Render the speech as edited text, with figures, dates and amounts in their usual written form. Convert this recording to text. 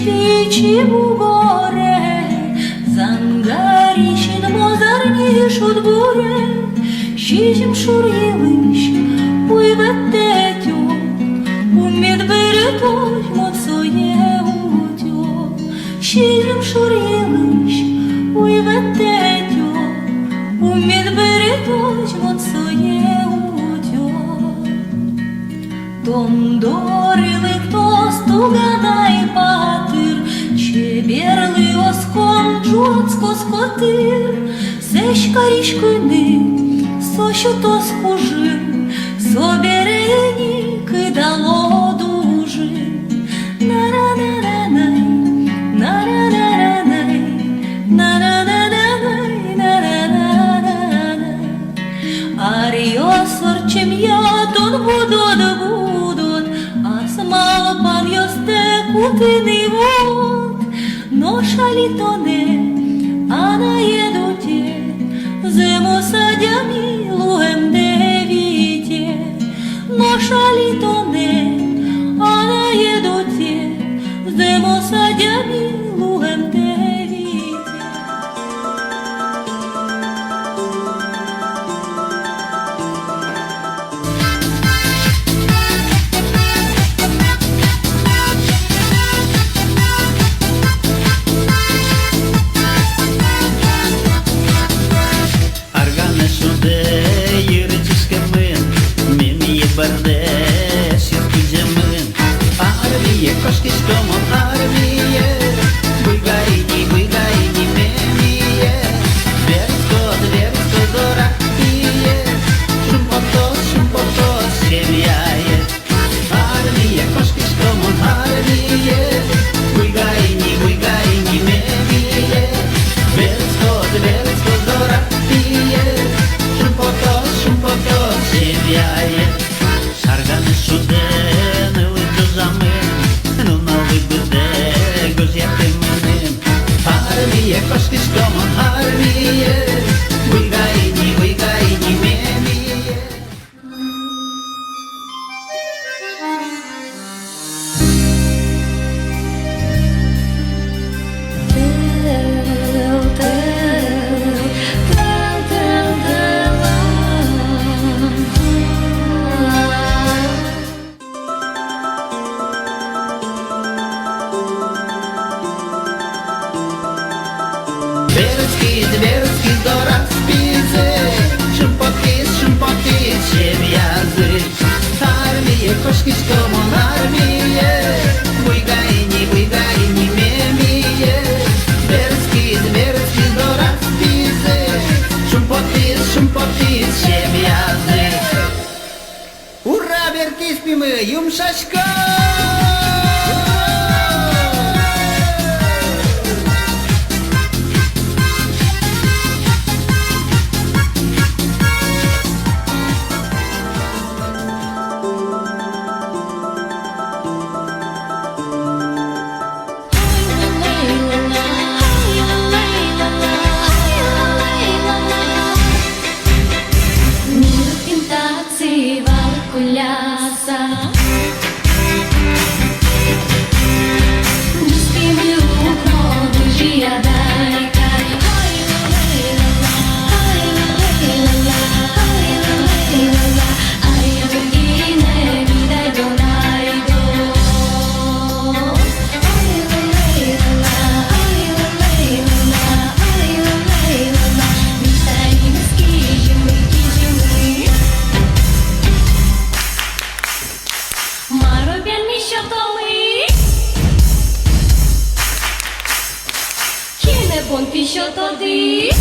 śpici u gore, zangarişin mozarni şut bure, şişim şuryeviş, uyvettetyo, umid beretoş mocoye utyo, şişim şuryeviş, uyvettetyo, umid beretoş mocoye utyo. Дондорили хто гадай патир, чеберли оском джоцко скотир, сешкарішкини, сощу то схужи, соберені кидало дужи. На-на-на-на-най, на-на-на-на-най, на-на-на-на-най, на-на-на-на-най. Аріос орчим я дон будот, Малпан йосте кутиний вод, ноша літоне, а на єдуте, зиму садями лугем девіте. Ноша літоне, а на єдуте, зиму садями лугем девіте. Кошки штому арміє, вигаїні, меміє, Версько дора піє, шумпото, сім'яє. Армія, кошки штому арміє, вигаїні, меміє, Версько дора піє, шумпото, сім'яє. Шаргани шудени, литозами, Армія, кошки штому арміє, вигаїні, меміє. Верський дорак спізи, шумпоти, чев'язи. Армія, кошки штому арміє, вигаїні, меміє. Верський дорак спізи, шумпоти, чев'язи. Ура, верки спіми, юмшашка! Що тоді?